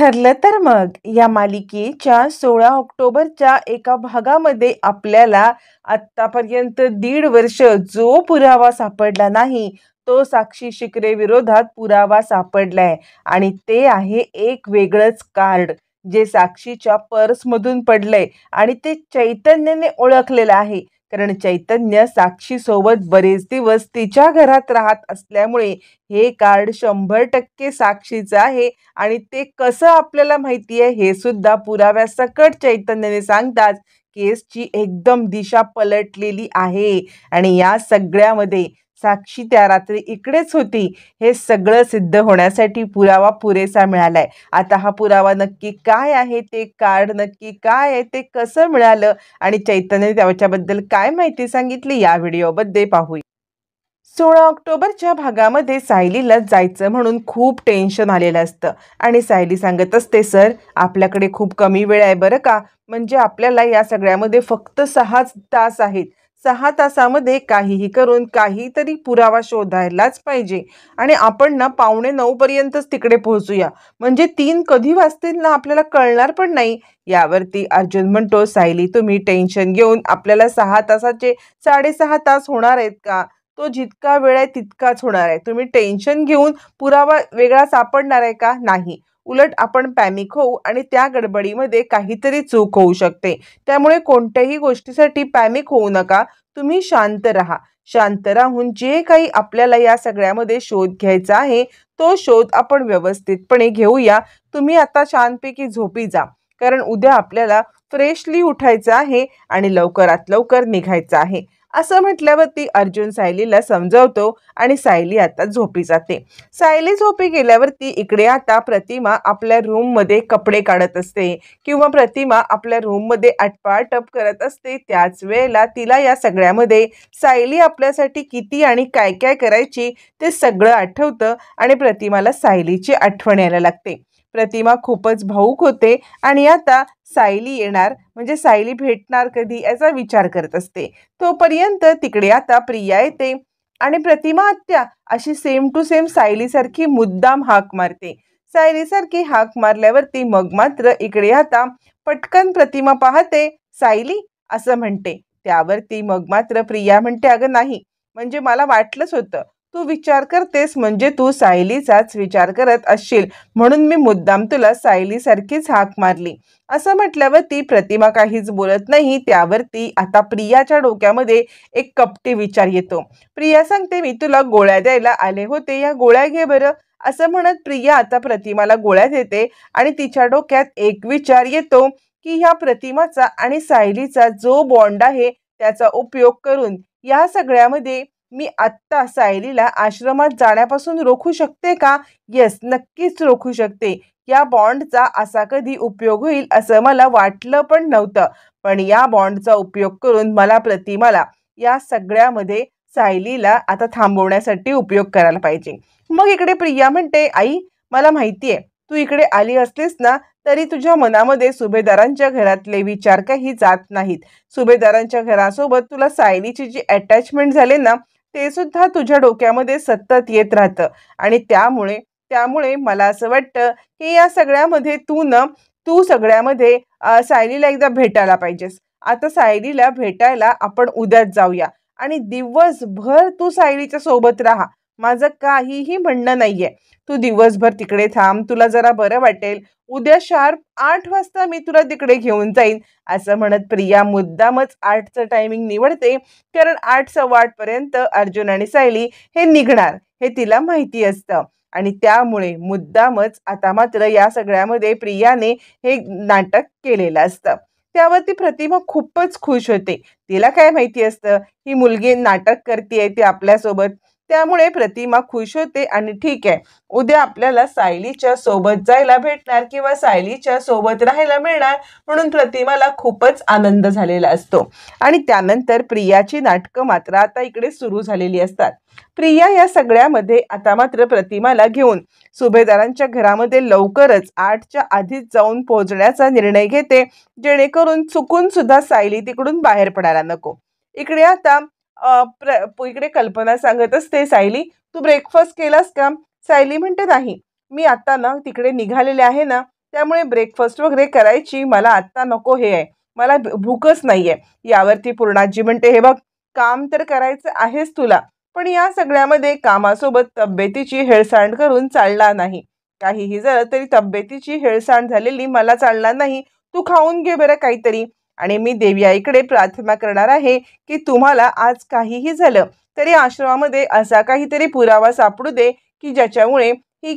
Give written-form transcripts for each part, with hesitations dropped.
ठरलं तर मग या मालिकेच्या 16 ऑक्टोबरच्या एका भागामध्ये आपल्याला आत्तापर्यंत 1.5 वर्ष जो पुरावा सापडला नाही तो साक्षी शिकरे विरोधात पुरावा सापडलाय आणि ते आहे एक वेगळंच कार्ड जे साक्षीच्या पर्समधून पडलंय आणि ते चैतन्यने ओळखलेलं आहे. कारण चैतन्य साक्षी सोबत बरेच दिवस तिच्या घरात राहत असल्यामुळे हे कार्ड 100% साक्षीचं आहे. आणि ते कसं आपल्याला माहिती आहे हे सुद्धा पुराव्यासकट चैतन्याने सांगताच केसची एकदम दिशा पलटलेली आहे. आणि या सगळ्यामध्ये साक्षी त्या रात्री इकडेच होती हे सगळं सिद्ध होण्यासाठी पुरावा पुरेसा मिळालाय. आता हा पुरावा नक्की काय आहे, ते कार्ड नक्की काय आहे, ते कसं मिळालं आणि चैतन्याने त्याच्याबद्दल काय माहिती सांगितली या व्हिडिओमध्ये पाहूया. 16 ऑक्टोबरच्या भागामध्ये सायलीला जायचं म्हणून खूप टेन्शन आलेलं असतं आणि सायली सांगत असते, सर आपल्याकडे खूप कमी वेळ आहे बरं का, म्हणजे आपल्याला या सगळ्यामध्ये फक्त 6 तास आहेत. 6 तासामध्ये काहीही करून काहीतरी पुरावा शोधायलाच पाहिजे आणि आपण ना 8:45 पर्यंतच तिकडे पोहोचूया, म्हणजे 3 कधी वाजतील ना आपल्याला कळणार पण नाही. यावरती अर्जुन म्हणतो, सायली तुम्ही टेन्शन घेऊन आपल्याला 6 तासाचे 6.5 तास होणार आहेत का? तो जितका वेळ आहे तितकाच होणार आहे. तुम्ही टेन्शन घेऊन पुरावा वेगळा सापडणार आहे का? नाही. उलट आपण पॅनिक होऊ आणि त्या गडबडीमध्ये काहीतरी चूक होऊ शकते. त्यामुळे कोणत्याही गोष्टीसाठी पॅनिक होऊ नका. तुम्ही शांत राहा. शांत राहून जे काही आपल्याला या सगळ्यामध्ये शोध घ्यायचा आहे तो शोध आपण व्यवस्थितपणे घेऊया. तुम्ही आता छानपैकी झोपी जा, कारण उद्या आपल्याला फ्रेशली उठायचं आहे आणि लवकरात लवकर निघायचं आहे. असं म्हटल्यावरती अर्जुन सायलीला समजावतो आणि सायली आता झोपी जाते. सायली झोपी गेल्यावरती इकडे आता प्रतिमा आपल्या रूममध्ये कपडे काढत असते किंवा प्रतिमा आपल्या रूममध्ये आटपाटप करत असते. त्याच वेळेला तिला या सगळ्यामध्ये सायली आपल्यासाठी किती आणि काय काय करायची ते सगळं आठवतं आणि प्रतिमाला सायलीची आठवण यायला लागते. प्रतिमा खूपच भावूक होते आणि आता सायली येणार म्हणजे सायली भेटणार कधी याचा विचार करत असते. तोपर्यंत तिकडे आता प्रिया येते आणि प्रतिमा आत्या अशी सेम टू सेम सायलीसारखी मुद्दाम हाक मारते. सायलीसारखी हाक मारल्यावरती मग मात्र इकडे आता पटकन प्रतिमा पाहते, सायली असं म्हणते. त्यावरती मग मात्र प्रिया म्हणते, अगं नाही, म्हणजे मला वाटलंच होतं, तू विचार करतेस म्हणजे तू सायलीचाच विचार करत असशील, म्हणून मी मुद्दाम तुला सायलीसारखीच हाक मारली. असं म्हटल्यावरती प्रतिमा काहीच बोलत नाही. त्यावरती आता प्रियाच्या डोक्यामध्ये एक कपटी विचार येतो. प्रिया सांगते, मी तुला गोळ्या द्यायला आले होते, या गोळ्या घे बरं. असं म्हणत प्रिया आता प्रतिमाला गोळ्या देते आणि तिच्या डोक्यात एक विचार येतो की ह्या प्रतिमाचा आणि सायलीचा जो बॉन्ड आहे त्याचा उपयोग करून या सगळ्यामध्ये मी आत्ता सायलीला आश्रमात जाण्यापासून रोखू शकते का? येस, नक्कीच रोखू शकते. या बॉन्डचा असा कधी उपयोग होईल असं मला वाटलं पण नव्हतं, पण या बॉन्डचा उपयोग करून मला प्रतिमाला या सगळ्यामध्ये सायलीला आता थांबवण्यासाठी उपयोग करायला पाहिजे. मग इकडे प्रिया म्हणते, आई मला माहिती आहे तू इकडे आली असलीस ना तरी तुझ्या मनामध्ये सुभेदारांच्या घरातले विचार काही जात नाहीत. सुभेदारांच्या घरासोबत तुला सायलीची जी अटॅचमेंट झाले ना ते सुद्धा तुझ्या डोक्यामध्ये सतत येत राहतं आणि त्यामुळे त्यामुळे मला असं वाटतं की या सगळ्यामध्ये तू सगळ्यामध्ये सायलीला एकदा भेटायला पाहिजेस. आता सायलीला भेटायला आपण उद्याच जाऊया आणि दिवसभर तू सायलीच्या सोबत राहा. माझं काहीही म्हणणं नाहीये. तू दिवसभर तिकडे थांब, तुला जरा बरं वाटेल. उद्या शार्प 8 वाजता मी तुला तिकडे घेऊन जाईन. असं म्हणत प्रिया मुद्दामच 8चं टायमिंग निवडते, कारण 8 सव्वा 8 पर्यंत अर्जुन आणि सायली हे निघणार हे तिला माहिती असतं आणि त्यामुळे मुद्दामच आता मात्र या सगळ्यामध्ये प्रियाने हे नाटक केलेलं असतं. त्यावरती प्रतिमा खूपच खुश होते. तिला काय माहिती असतं ही मुलगी नाटक करते ती आपल्यासोबत. त्यामुळे प्रतिमा खुश होते आणि ठीक आहे, उद्या आपल्याला सायलीच्या सोबत जायला भेटणार किंवा सायलीच्या सोबत राहायला मिळणार, म्हणून प्रतिमाला खूपच आनंद झालेला असतो. आणि त्यानंतर प्रियाची नाटकं मात्र आता इकडे सुरू झालेली असतात. प्रिया या सगळ्यामध्ये आता मात्र प्रतिमाला घेऊन सुभेदारांच्या घरामध्ये लवकरच 8च्या आधीच जाऊन पोहोचण्याचा निर्णय घेते, जेणेकरून चुकून सुद्धा सायली तिकडून बाहेर पडायला नको. इकडे आता इकडे कल्पना सांगत असते, सायली तू ब्रेकफास्ट केलास का? सायली म्हणते, नाही, मी आता ना तिकडे निघालेले आहे ना त्यामुळे ब्रेकफास्ट वगैरे करायची मला आत्ता नको हे आहे, मला भूकच नाहीये. यावरती पूर्णाजी म्हणते, हे बघ, काम तर करायचं आहेच तुला, पण या सगळ्यामध्ये कामासोबत तब्येतीची हेळसांड करून चालणार नाही. काहीही झालं तरी तब्येतीची हेळसांड झालेली मला चालणार नाही. तू खाऊन घे बरं काहीतरी. आणि मी देवी आईकडे प्रार्थना करणार आहे की तुम्हाला आज काहीही झालं तरी आश्रमामध्ये असा काहीतरी पुरावा सापडू दे की ज्याच्यामुळे ही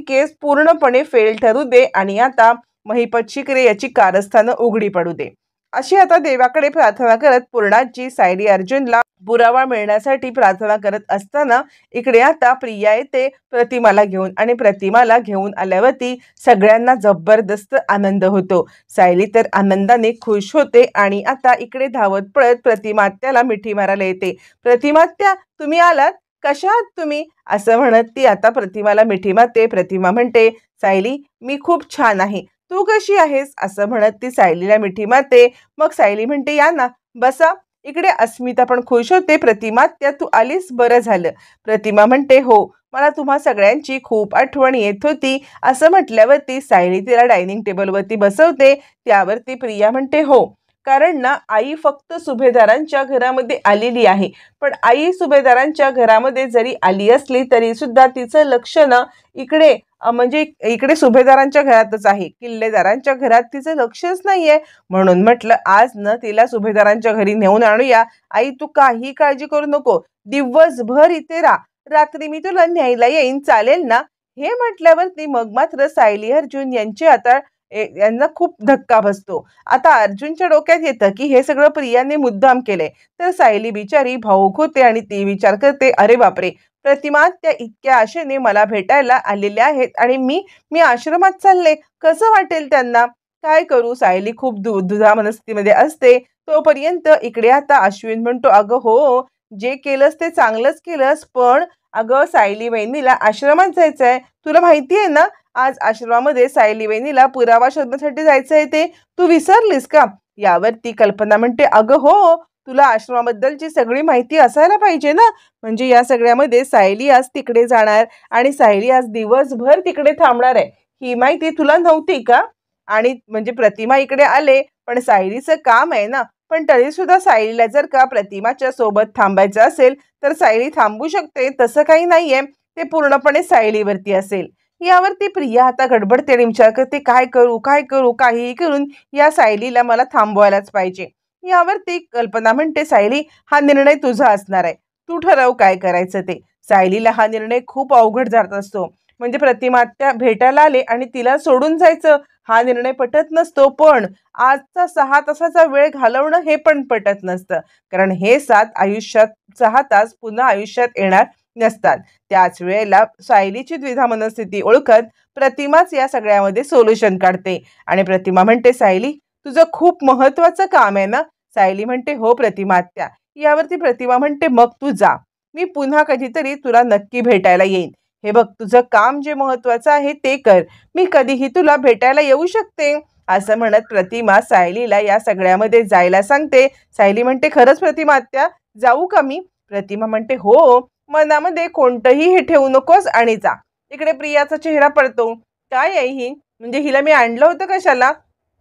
केस पूर्णपणे फेल ठरू दे आणि आता महिपत शिकरे याची कारस्थानं उघडी पडू दे. अशी आता देवाकडे प्रार्थना करत पूर्णाजी सायली अर्जुनला पुरावा मिळण्यासाठी प्रार्थना करत असताना इकडे आता प्रिया येते प्रतिमाला घेऊन आणि प्रतिमाला घेऊन आल्यावरती सगळ्यांना जबरदस्त आनंद होतो. सायली तर आनंदाने खुश होते आणि आता इकडे धावत पळत प्रतिमात्याला मिठी मारायला येते. प्रतिमात्या, तुम्ही आलात, कशा आहात तुम्ही, असं म्हणत ती आता प्रतिमाला मिठी मारते. प्रतिमा म्हणते, सायली मी खूप छान आहे, तू कशी आहेस, असं म्हणत ती सायलीला मिठी मारते. मग सायली म्हणते, या ना बसा. इकडे अस्मिता पण खुश होते. प्रतिमात्या, तू आलीस, बरं झालं. प्रतिमा म्हणते, हो, मला तुम्हा सगळ्यांची खूप आठवण येत होती, असं म्हटल्यावरती सायली तिला डायनिंग टेबलवरती बसवते. त्यावरती प्रिया म्हणते, हो, कारण ना आई फक्त सुभेदारांच्या घरामध्ये आलेली आहे, पण आई सुभेदारांच्या घरामध्ये जरी आली असली तरी सुद्धा तिचं लक्ष ना इकडे म्हणजे इकडे सुभेदारांच्या घरातच आहे, किल्लेदारांच्या घरात तिचं लक्षच नाहीये. म्हणून म्हटलं आज न तिला सुभेदारांच्या घरी नेऊन आणूया. आई तू काही काळजी करू नको, दिवसभर इथे राहा, रात्री मी तुला न्यायला येईन, चालेल ना. हे म्हटल्यावरती मग मात्र सायली अर्जुन यांचे आता यांना खूप धक्का बसतो. आता अर्जुनच्या डोक्यात येतं की हे सगळं प्रियाने मुद्दाम केलंय. तर सायली बिचारी भावूक होते आणि ती विचार करते, अरे बापरे, प्रतिमा त्या इतक्या आशेने मला भेटायला आलेल्या आहेत आणि मी आश्रमात चालले, कसं वाटेल त्यांना, काय करू. सायली खूप दुधा मनस्थितीमध्ये असते. तोपर्यंत इकडे आता अश्विन म्हणतो, अगं हो, जे केलंस ते चांगलंच केलंस, पण अगं सायली वहिनीला आश्रमात जायचंय, तुला माहिती आहे ना, आज आश्रमामध्ये सायली वहिनीला पुरावा शोधण्यासाठी जायचं आहे, ते तू विसरलीस का. यावरती कल्पना म्हणते, अगं हो, तुला आश्रमाबद्दलची सगळी माहिती असायला पाहिजे ना, म्हणजे या सगळ्यामध्ये सायली आज तिकडे जाणार आणि सायली आज दिवसभर तिकडे थांबणार आहे, ही माहिती तुला नव्हती का. आणि म्हणजे प्रतिमा इकडे आले, पण सायलीचं काम आहे ना, पण तरी सुद्धा सायलीला जर का प्रतिमाच्या सोबत थांबायचं असेल तर सायली थांबू शकते, तसं काही नाहीये, ते पूर्णपणे सायलीवरती असेल. यावरती प्रिया आता गडबडते आणि विचार करते, काय करू काय करू, काहीही करून या सायलीला मला थांबवायलाच पाहिजे. यावरती कल्पना म्हणते, सायली हा निर्णय तुझा असणार आहे, तू ठरव काय करायचं ते. सायलीला हा निर्णय खूप अवघड जात असतो. म्हणजे प्रतिमात्या भेटायला आले आणि तिला सोडून जायचं हा निर्णय पटत नसतो, पण आजचा 6 तासाचा वेळ घालवणं हे पण पटत नसतं, कारण हे 6 तास पुन्हा आयुष्यात येणार नसतात. त्याच वेळेला सायलीची द्विधा मनस्थिती ओळखत प्रतिमाच या सगळ्यामध्ये सोल्युशन काढते आणि प्रतिमा म्हणते, सायली तुझं खूप महत्वाचं काम आहे ना. सायली म्हणते, हो प्रतिमात्या. यावरती प्रतिमा म्हणते, मग तू जा, मी पुन्हा कधीतरी तुला नक्की भेटायला येईन. हे बघ, तुझं काम जे महत्वाचं आहे ते कर, मी कधीही तुला भेटायला येऊ शकते, असं म्हणत प्रतिमा सायलीला या सगळ्यामध्ये जायला सांगते. सायली म्हणते, खरंच प्रतिमात्या, जाऊ का मी. प्रतिमा म्हणते, हो, मनामध्ये कोणतंही हे ठेवू नकोस आणि जा. इकडे प्रियाचा चेहरा पडतो, काय आहे ही, म्हणजे हिला मी आणलं होतं कशाला.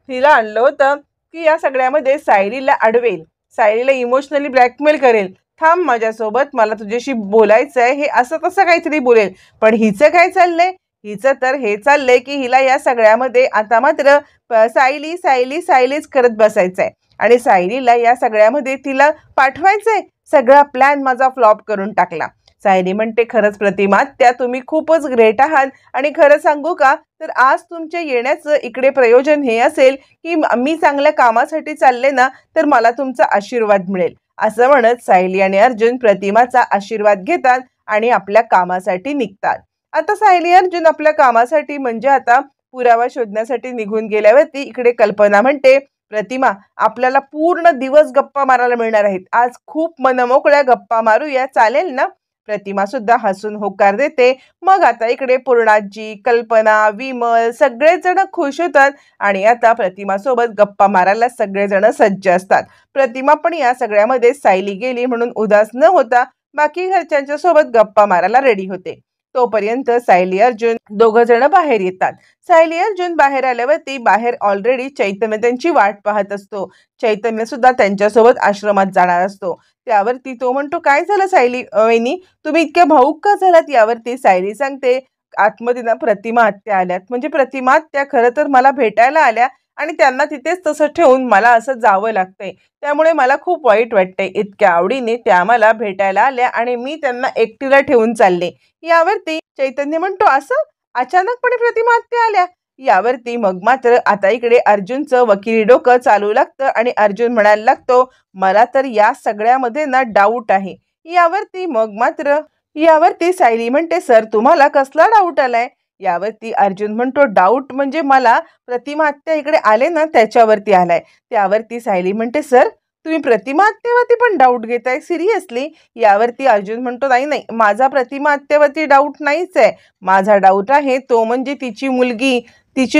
हिला आणलं होतं की या सगळ्यामध्ये सायलीला अडवेल, सायलीला इमोशनली ब्लॅकमेल करेल, थांब माझ्यासोबत, मला तुझ्याशी बोलायचं आहे, हे असं तसं काहीतरी बोलेल. पण हिचं काय चाललंय, हिचं तर हे चाललंय की हिला या सगळ्यामध्ये आता मात्र सायली सायली सायलीच करत बसायचंय आणि सायलीला या सगळ्यामध्ये तिला पाठवायचंय. सगळा प्लॅन माझा फ्लॉप करून टाकला. सायली म्हणते, खरंच प्रतिमा त्या तुम्ही खूपच ग्रेट आहात आणि खरं सांगू का, तर आज तुमच्या येण्याचं इकडे प्रयोजन हे असेल की मी चांगल्या कामासाठी चालले ना, तर मला तुमचा आशीर्वाद मिळेल, असं म्हणत सायली आणि अर्जुन प्रतिमाचा आशीर्वाद घेतात आणि आपल्या कामासाठी निघतात. आता सायली अर्जुन आपल्या कामासाठी म्हणजे आता पुरावा शोधण्यासाठी निघून गेल्यावरती इकडे कल्पना म्हणते, प्रतिमा आपल्याला पूर्ण दिवस गप्पा मारायला मिळणार आहेत, आज खूप मनमोकळ्या गप्पा मारूया, चालेल ना. प्रतिमा सुद्धा हसून होकार देते. मग आता इकडे पूर्णाजी, कल्पना, विमल सगळेजण खुश होतात आणि आता प्रतिमा सोबत गप्पा मारायला सगळेजण सज्ज असतात. प्रतिमा पण या सगळ्यामध्ये सायली गेली म्हणून उदास न होता बाकी घरच्यांच्या सोबत गप्पा मारायला रेडी होते. तोपर्यंत सायली अर्जुन दोघं जण बाहेर येतात. सायली अर्जुन बाहेर आल्यावरती बाहेर ऑलरेडी चैतन्य त्यांची वाट पाहत असतो. चैतन्य सुद्धा त्यांच्यासोबत आश्रमात जाणार असतो. त्यावरती तो म्हणतो, काय झालं सायली वहिनी, तुम्ही इतक्या भाऊक का झालात? यावरती सायली सांगते, आतमध्ये ना प्रतिमा आत्या आल्यात. म्हणजे प्रतिमा आत्या खरं तर मला भेटायला आल्या आणि त्यांना तिथेच तसं ठेवून मला असं जावं लागतंय. त्यामुळे मला खूप वाईट वाटतंय. इतक्या आवडीने त्या मला भेटायला आल्या आणि मी त्यांना एकटीला ठेवून चालले. यावरती चैतन्य म्हणतो, असं अचानकपणे प्रतिमा आत्या आल्या? यावरती मग मात्र आता इकडे अर्जुनचं वकिली डोकं चालू लागतं आणि अर्जुन म्हणायला लागतो, मला तर या सगळ्यामध्ये ना डाऊट आहे. यावरती सायली म्हणते, सर तुम्हाला कसला डाऊट आलाय? यावरती अर्जुन म्हणतो, डाऊट म्हणजे मला प्रतिमा आत्या इकडे आले ना त्याच्यावरती आलाय. त्यावरती सायली म्हणते, सर तुम्ही प्रतिमा आत्यावरती पण डाऊट घेताय सिरियसली? यावरती अर्जुन म्हणतो, नाही नाही, माझा प्रतिमा आत्यावरती डाऊट नाहीच आहे. माझा डाऊट आहे तो म्हणजे तिची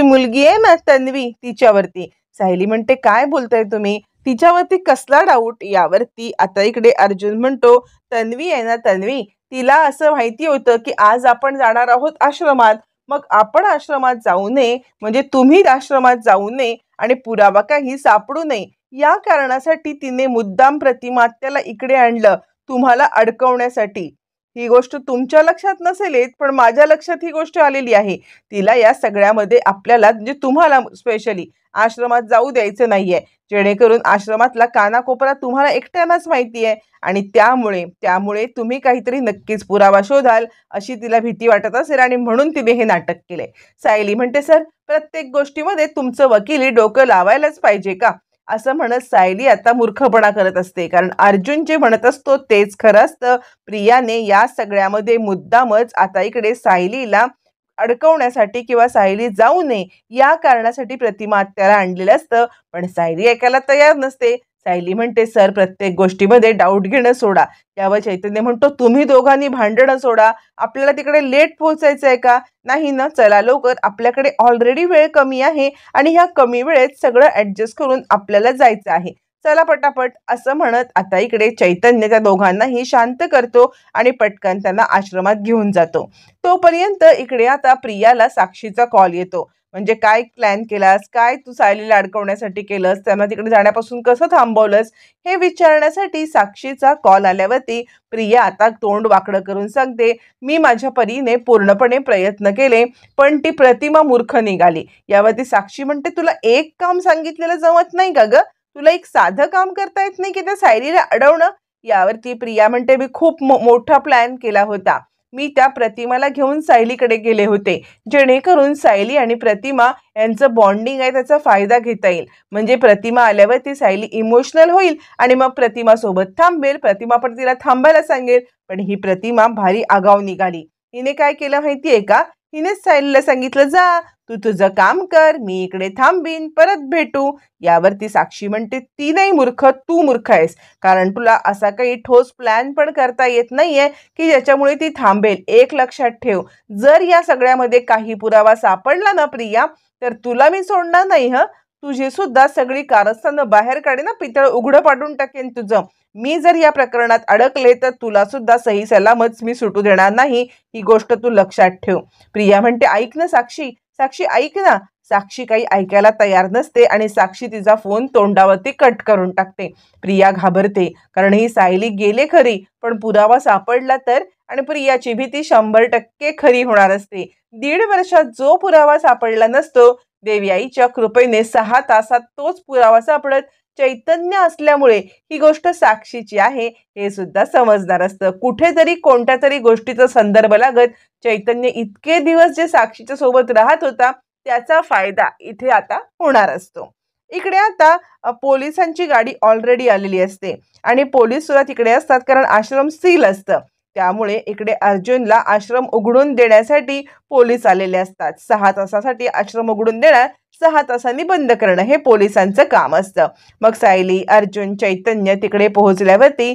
मुलगी आहे ना तन्वी, तिच्यावरती. सायली म्हणते, काय बोलताय तुम्ही? तिच्यावरती कसला डाऊट? यावरती आता इकडे अर्जुन म्हणतो, तन्वी आहे ना तन्वी, तिला असं माहिती होतं की आज आपण जाणार आहोत आश्रमात. मग आपण आश्रमात जाऊ नये, म्हणजे तुम्ही आश्रमात जाऊ नये आणि पुरावा काही सापडू नये, या कारणासाठी तिने मुद्दाम प्रतिमा आत्याला इकडे आणलं, तुम्हाला अडकवण्यासाठी. ही गोष्ट तुमच्या लक्षात नसेल येत, पण माझ्या लक्षात ही गोष्ट आलेली आहे. तिला या सगळ्यामध्ये आपल्याला, म्हणजे तुम्हाला स्पेशली आश्रमात जाऊ द्यायचं नाहीये, जेणेकरून आश्रमातला कानाकोपरा तुम्हाला एकट्यालाच माहिती आहे आणि त्यामुळे तुम्ही काहीतरी नक्कीच पुरावा शोधाल अशी तिला भीती वाटत असेल आणि म्हणून तिने हे नाटक केले. सायली म्हणते, सर प्रत्येक गोष्टीमध्ये तुमचं वकिली डोकं लावायलाच पाहिजे का? असं म्हणत सायली आता मूर्खपणा करत असते, कारण अर्जुन जे म्हणत असतो तेच खरं असतं. प्रियाने या सगळ्यामध्ये मुद्दामच आता इकडे सायलीला अडकवण्यासाठी किंवा सायली जाऊ नये या कारणासाठी प्रतिमा आत्याला आणलेलं असतं. पण सायली ऐकायला तयार नसते. सायली म्हणते, सर प्रत्येक गोष्टीमध्ये डाऊट घेणं सोडा. यावर चैतन्य म्हणतो, तुम्ही दोघांनी भांडणं सोडा. आपल्याला तिकडे लेट पोहोचायचं आहे का? नाही ना, चला लवकर, आपल्याकडे ऑलरेडी वेळ कमी आहे आणि ह्या कमी वेळेत सगळं ऍडजस्ट करून आपल्याला जायचं आहे. चला पटापट, असं म्हणत आता इकडे चैतन्य त्या दोघांनाही शांत करतो आणि पटकन त्यांना आश्रमात घेऊन जातो. तोपर्यंत इकडे आता प्रियाला साक्षीचा कॉल येतो. म्हणजे काय प्लॅन केलास, काय तू सायलीला अडकवण्यासाठी केलंस, त्यांना तिकडे जाण्यापासून कसं थांबवलंस, हे विचारण्यासाठी साक्षीचा कॉल आल्यावरती प्रिया आता तोंड वाकडं करून सांगते, मी माझ्या परीने पूर्णपणे प्रयत्न केले, पण ती प्रतिमा मूर्ख निघाली. यावरती साक्षी म्हणते, तुला एक काम सांगितलेलं जमत नाही का ग? तुला एक साधं काम करता येत नाही की त्या सायलीला अडवणं? यावरती प्रिया म्हणते, मी खूप मोठा प्लॅन केला होता. मी त्या प्रतिमाला घेऊन सायलीकडे गेले होते, जेणेकरून सायली आणि प्रतिमा यांचं बॉन्डिंग आहे त्याचा फायदा घेता येईल. म्हणजे प्रतिमा आल्यावरती सायली इमोशनल होईल आणि मग प्रतिमा सोबत थांबेल. प्रतिमा पण तिला थांबायला सांगेल. पण ही प्रतिमा भारी आगाऊ निघाली. हिने काय केलं माहितीये का? हिनेच सायलीला सांगितलं, जा तू तुझं काम कर, मी इकडे थांबीन, परत भेटू. यावरती साक्षी म्हणते, ती नाही मूर्ख, तू मूर्ख आहेस, कारण तुला असा काही ठोस प्लॅन पण करता येत नाहीये की ज्याच्यामुळे ती थांबेल. एक लक्षात ठेव, जर या सगळ्यामध्ये काही पुरावा सापडला ना प्रिया, तर तुला मी सोडणार नाही. तुझी सुद्धा सगळी कारस्थानं बाहेर काढेन, पितळ उघडं पाडून टाकेन तुझं. मी जर या प्रकरणात अडकले तर तुला सुद्धा सही सलामत मी सुटू देणार नाही, ही गोष्ट तू लक्षात ठेव. प्रिया म्हणते, ऐक ना साक्षी, साक्षी ऐक ना. साक्षी काही ऐकायला तयार नसते आणि साक्षी तिचा फोन तोंडावरती कट करून टाकते. प्रिया घाबरते, कारण ही सायली गेले खरी, पण पुरावा सापडला तर? आणि प्रियाची भीती 100% खरी होणार असते. 1.5 वर्षात जो पुरावा सापडला नसतो, देवी आईच्या कृपेने 6 तासात तोच पुरावा सापडत चैतन्य असल्यामुळे ही गोष्ट साक्षीची आहे हे सुद्धा समजणार असतं. कुठेतरी कोणत्या तरी गोष्टीचा संदर्भ लागत चैतन्य इतके दिवस जे साक्षीच्या सोबत राहत होता त्याचा फायदा इथे आता होणार असतो. इकडे आता पोलिसांची गाडी ऑलरेडी आलेली असते आणि पोलीस सुद्धा तिकडे असतात, कारण आश्रम सील असतं. त्यामुळे इकडे अर्जुनला आश्रम उघडून देण्यासाठी पोलीस आलेले असतात. 6 तासासाठी आश्रम उघडून देणार, 6 तासांनी बंद करणं हे पोलिसांचं काम असतं. मग सायली, अर्जुन, चैतन्य तिकडे पोहोचल्यावरती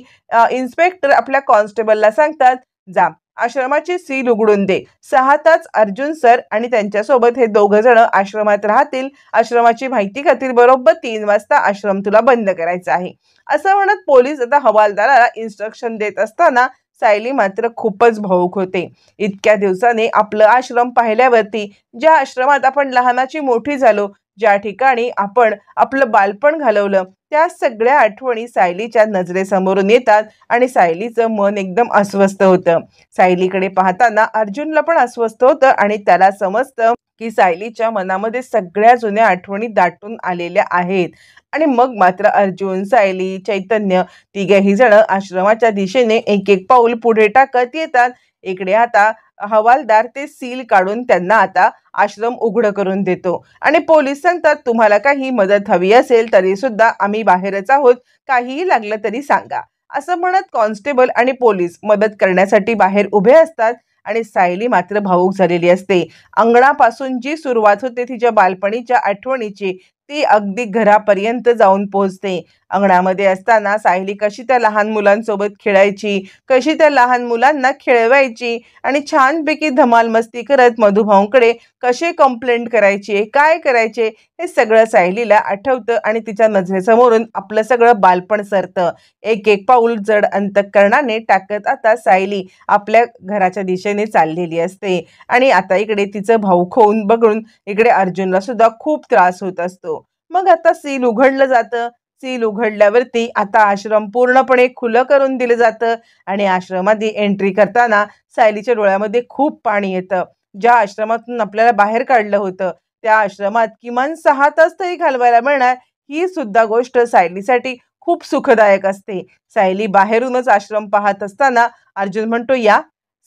इन्स्पेक्टर आपल्या कॉन्स्टेबलला सांगतात, जा आश्रमाची सील उघडून दे. 6 तास अर्जुन सर आणि त्यांच्यासोबत हे 2 जण आश्रमात राहतील. आश्रमाची माहिती खातील. बरोबर 3 वाजता आश्रम तुला बंद करायचा आहे. असं म्हणत पोलीस आता हवालदाराला इन्स्ट्रक्शन देत असताना सायली मात्र खूपच भावूक होते. इतक्या दिवसाने आपलं आश्रम पाहिल्यावरती, ज्या आश्रमात आपण लहानाची मोठी झालो, ज्या ठिकाणी आपण आपलं बालपण घालवलं, त्या सगळ्या आठवणी सायलीच्या नजरेसमोरून येतात आणि सायलीचं मन एकदम अस्वस्थ होतं. सायलीकडे पाहताना अर्जुनला पण अस्वस्थ होतं आणि त्याला समजतं की सायलीच्या मनामध्ये सगळ्या जुन्या आठवणी दाटून आलेल्या आहेत. आणि मग मात्र अर्जुन, सायली, चैतन्य तिघेही जण आश्रमाच्या दिशेने एक एक पाऊल पुढे टाकत येतात. इकडे आता हवालदार ते सील काढून त्यांना आता आश्रम उघड करून देतो आणि पोलीस सांगतात, तुम्हाला काही मदत हवी असेल तरी सुद्धा आम्ही बाहेरच आहोत, काहीही लागलं तरी सांगा. असं म्हणत कॉन्स्टेबल आणि पोलीस मदत करण्यासाठी बाहेर उभे असतात आणि सायली मात्र भावूक झालेली असते. अंगणापासून जी सुरुवात होते तिच्या बालपणीच्या आठवणीची, ती अगदी घरापर्यंत जाऊन पोहोचते. अंगणामध्ये असताना सायली कशी त्या लहान मुलांसोबत खेळायची, कशी त्या लहान मुलांना खेळवायची आणि छानपैकी धमाल मस्ती करत मधुभाऊंकडे कसे कंप्लेंट करायचे, काय करायचे, हे सगळं सायलीला आठवतं आणि तिच्या नजरेसमोरून आपलं सगळं बालपण सरतं. एक एक पाऊल जड अंतःकरणाने टाकत आता सायली आपल्या घराच्या दिशेने चाललेली असते आणि आता इकडे तिचं भाऊक होऊन बघून इकडे अर्जुनला सुद्धा खूप त्रास होत असतो. मग आता सील उघडलं जातं. सील उघडल्यावरती आता आश्रम पूर्णपणे खुलं करून दिलं जातं आणि आश्रमामध्ये एंट्री करताना सायलीच्या डोळ्यामध्ये खूप पाणी येतं. ज्या आश्रमातून आपल्याला बाहेर काढलं होतं, त्या आश्रमात किमान 6 तास तरी घालवायला मिळणार, ही सुद्धा गोष्ट सायलीसाठी खूप सुखदायक असते. सायली बाहेरूनच आश्रम पाहत असताना अर्जुन म्हणतो, या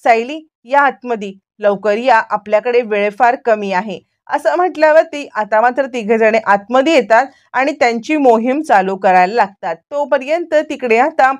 सायली, या आतमध्ये, लवकर या, आपल्याकडे वेळ फार कमी आहे. असं म्हटल्यावरती आता मात्र तिघजणे आतमध्ये येतात आणि त्यांची मोहीम चालू करायला लागतात. तोपर्यंत तिकडे आता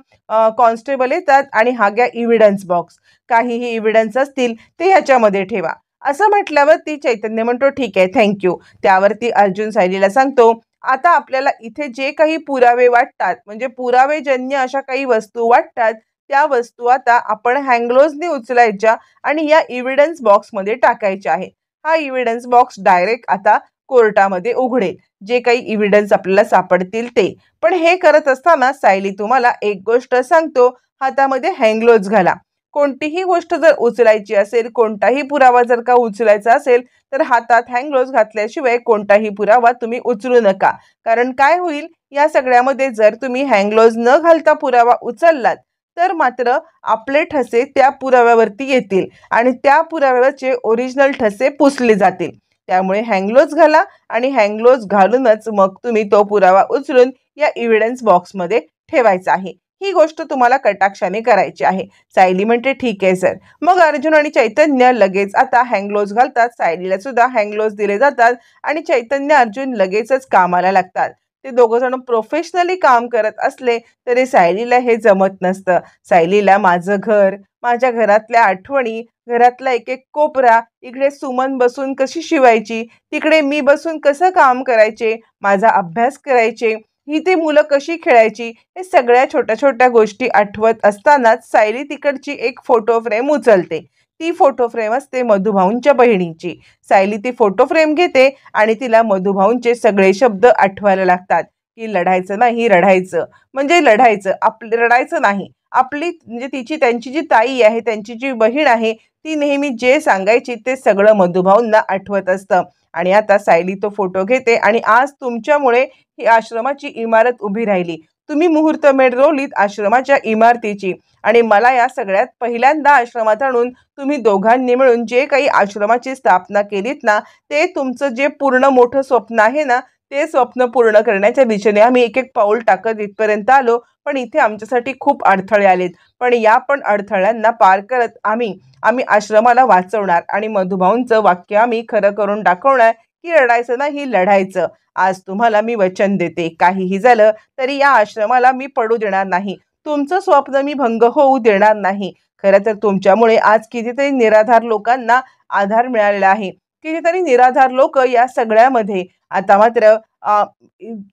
कॉन्स्टेबल येतात आणि हा घ्या इव्हिडन्स बॉक्स, काहीही इव्हिडन्स असतील ते ह्याच्यामध्ये ठेवा. असं म्हटल्यावरती चैतन्य म्हणतो, ठीक आहे, थँक्यू. त्यावरती अर्जुन सायलीला सांगतो, आता आपल्याला इथे जे काही पुरावे वाटतात, म्हणजे पुरावेजन्य अशा काही वस्तू वाटतात, त्या वस्तू आता आपण हँगलोजने उचलायच्या आणि या इव्हिडन्स बॉक्समध्ये टाकायच्या आहे. हा इव्हिडन्स बॉक्स डायरेक्ट आता कोर्टामध्ये उघडेल, जे काही इव्हिडन्स आपल्याला सापडतील ते. पण हे करत असताना सायली, तुम्हाला एक गोष्ट सांगतो, हातामध्ये हँगलोज घाला. कोणतीही गोष्ट जर उचलायची असेल, कोणताही पुरावा जर का उचलायचा असेल, तर हातात हँगलोज घातल्याशिवाय कोणताही पुरावा तुम्ही उचलू नका. कारण काय होईल, या सगळ्यामध्ये जर तुम्ही हँगलोज न घालता पुरावा उचललात तर मात्र आपले ठसे त्या पुराव्यावरती येतील आणि त्या पुराव्यावरचे ओरिजिनल ठसे पुसले जातील. त्यामुळे हँगलोज घाला आणि हँगलोज घालूनच मग तुम्ही तो पुरावा उचलून या इव्हिडन्स बॉक्समध्ये ठेवायचा आहे. ही गोष्ट तुम्हाला कटाक्षाने करायची आहे. सायली म्हणते, ठीक आहे सर. मग अर्जुन आणि चैतन्य लगेच आता हँगलोज घालतात. सायलीला सुद्धा हँगलोज दिले जातात आणि चैतन्य अर्जुन लगेचच कामाला लागतात. ते दोघं जण प्रोफेशनली काम करत असले तरी सायलीला हे जमत नसतं. सायलीला माझं घर, माझ्या घरातल्या आठवणी, घरातला एक एक कोपरा, इकडे सुमन बसून कशी शिवायची, तिकडे मी बसून कसं काम करायचे, माझा अभ्यास करायचे, ही ते मुलं कशी खेळायची, हे सगळ्या छोट्या छोट्या गोष्टी आठवत असतानाच सायली तिकडची एक फोटो फ्रेम उचलते. ती फोटो फ्रेम असते मधुभाऊंच्या बहिणीची. सायली ती फोटो फ्रेम घेते आणि तिला मधुभाऊंचे सगळे शब्द आठवायला लागतात, की लढायचं नाही, रडायचं. म्हणजे लढायचं, आपलं रडायचं नाही. आपली म्हणजे तिची त्यांची जी ताई आहे, त्यांची जी बहीण आहे, ती नेहमी जे सांगायची ते सगळं मधुभाऊंना आठवत असतं. आणि आता सायली तो फोटो घेते आणि आज तुमच्यामुळे ही आश्रमाची इमारत उभी राहिली. तुम्ही मुहूर्तमेढ रोवलीत आश्रमाच्या इमारतीची आणि मला या सगळ्यात पहिल्यांदा आश्रमात आणून तुम्ही दोघांनी मिळून जे काही आश्रमाची स्थापना केलीत ना, ते तुमचं जे पूर्ण मोठं स्वप्न आहे ना, ते स्वप्न पूर्ण करण्याच्या दिशेने आम्ही एक एक पाऊल टाकत इथपर्यंत आलो. पण इथे आमच्यासाठी खूप अडथळे आलेत. पण या पण अडथळ्यांना पार करत आम्ही आम्ही आश्रमाला वाचवणार आणि मधुभाऊंचं वाक्य आम्ही खरं करून दाखवणार, की रडायचं नाही, लढायचं. आज तुम्हाला मी वचन देते, काहीही झालं तरी या आश्रमाला मी पडू देणार नाही. तुमचं स्वप्न मी भंग होऊ देणार नाही. खरं तर तुमच्यामुळे आज कितीतरी निराधार लोकांना आधार मिळालेला आहे. कितीतरी निराधार लोक या सगळ्यामध्ये आता मात्र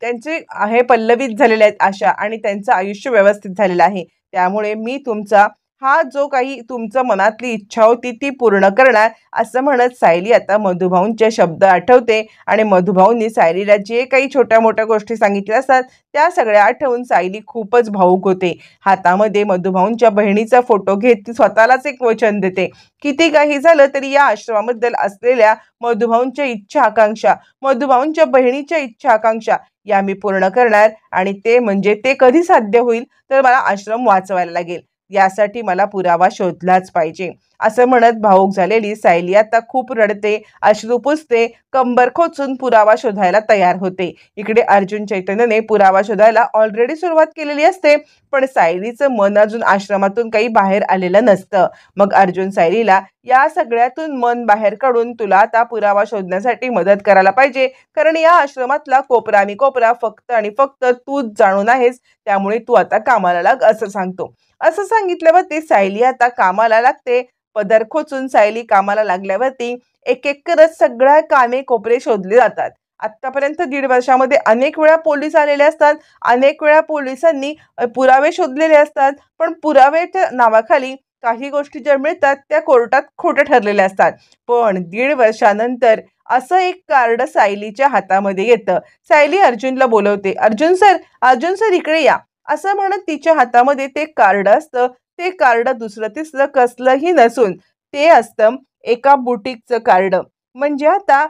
त्यांचे हे पल्लवित झालेले आहेत आशा आणि त्यांचं आयुष्य व्यवस्थित झालेलं आहे. त्यामुळे मी तुमचा हा जो काही तुमचं मनातली इच्छा होती ती पूर्ण करणार, असं म्हणत सायली आता मधुभाऊंचे शब्द आठवते आणि मधुभाऊंनी सायलीला जे काही छोट्या मोठ्या गोष्टी सांगितल्या असतात त्या सगळ्या आठवून सायली खूपच भावूक होते. हातामध्ये मधुभाऊंच्या बहिणीचा फोटो घेत ती स्वतःलाच एक वचन देते, किती काही झालं तरी या आश्रमाबद्दल असलेल्या मधुभाऊंच्या इच्छा आकांक्षा, मधुभाऊंच्या बहिणीच्या इच्छा आकांक्षा या मी पूर्ण करणार. आणि ते म्हणजे ते कधी साध्य होईल, तर मला आश्रम वाचवायला लागेल, यासाठी मला पुरावा शोधलाच पाहिजे. असं म्हणत भावूक झालेली सायली आता खूप रडते, अश्रू पुसते, कंबर खोचून पुरावा शोधायला तयार होते. इकडे अर्जुन चैतन्यने पुरावा शोधायला ऑलरेडी सुरुवात केलेली असते, पण सायलीचं मन अजून आश्रमातून काही बाहेर आलेलं नसतं. मग अर्जुन सायलीला या सगळ्यातून मन बाहेर काढून तुला आता पुरावा शोधण्यासाठी मदत करायला पाहिजे, कारण या आश्रमातला कोपरा आणि कोपरा फक्त आणि फक्त तूच जाणून आहेस, त्यामुळे तू आता कामाला लाग, असं सांगतो. असं सांगितल्यावरती सायली आता कामाला लागते. पदर खोचून सायली कामाला लागल्यावरती एक एक करत सगळ्या कामे कोपरे शोधले जातात. आतापर्यंत 1.5 वर्षामध्ये अनेक वेळा पोलीस आलेले असतात, अनेक वेळा पोलिसांनी पुरावे शोधलेले असतात, पण पुराव्याच्या नावाखाली काही गोष्टी ज्या मिळतात त्या कोर्टात खोट्या ठरलेल्या असतात. पण 1.5 वर्षानंतर असं एक कार्ड सायलीच्या हातामध्ये येतं. सायली अर्जुनला बोलवते, अर्जुन सर इकडे या, असं म्हणत तिच्या हातामध्ये ते कार्ड असतं. ते कार्ड दुसरं तिसरं कसलंही नसून ते असतं एका बुटीकचं कार्ड. म्हणजे आता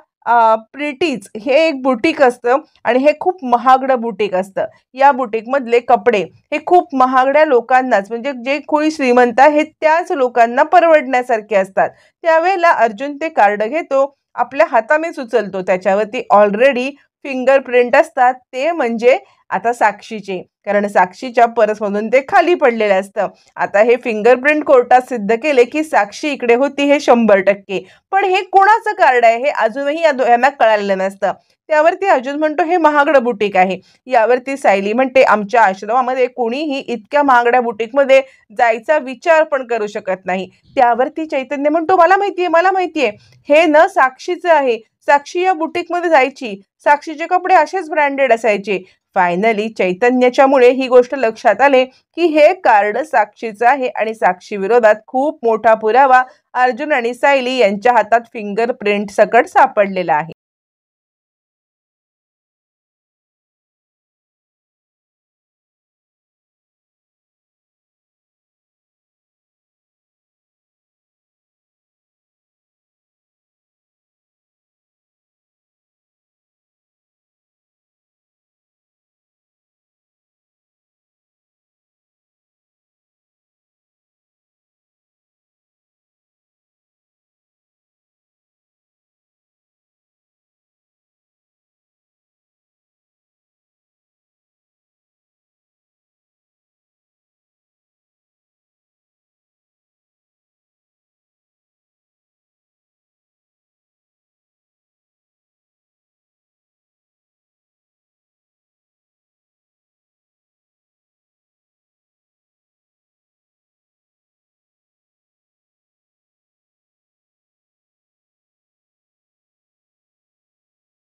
प्रिटीज हे एक बुटीक असतं आणि हे खूप महागडं बुटीक असतं. या बुटीकमधले कपडे हे खूप महागड्या लोकांनाच, म्हणजे जे कोणी श्रीमंत आहेत त्याच लोकांना परवडण्यासारखे असतात. त्यावेळेला अर्जुन ते कार्ड घेतो, आपल्या हाताने उचलतो. त्याच्यावरती ऑलरेडी फिंगरप्रिंट असतात, ते म्हणजे आता साक्षीचे, कारण साक्षीच्या पर्समधून ते खाली पडलेलं असतं. आता हे फिंगरप्रिंट कोर्टात सिद्ध केले की साक्षी इकडे होती हे 100%. पण हे कोणाचं कार्ड आहे हे अजूनही यांना कळालेलं नसतं. त्यावरती अर्जुन म्हणतो हे महागडं बुटीक आहे. यावरती सायली म्हणते आमच्या आश्रमामध्ये कोणीही इतक्या महागड्या बुटीकमध्ये जायचा विचार पण करू शकत नाही. त्यावरती चैतन्य म्हणतो मला माहितीये हे न साक्षीचं आहे. साक्षी या बुटीकमध्ये जायची, साक्षीचे कपडे असेच ब्रँडेड असायचे. फायनली चैतन्याच्यामुळे ही गोष्ट लक्षात आले की हे कार्ड साक्षीचं आहे आणि साक्षी विरोधात खूप मोठा पुरावा अर्जुन आणि सायली यांच्या हातात फिंगरप्रिंट सकट सापडलेला आहे.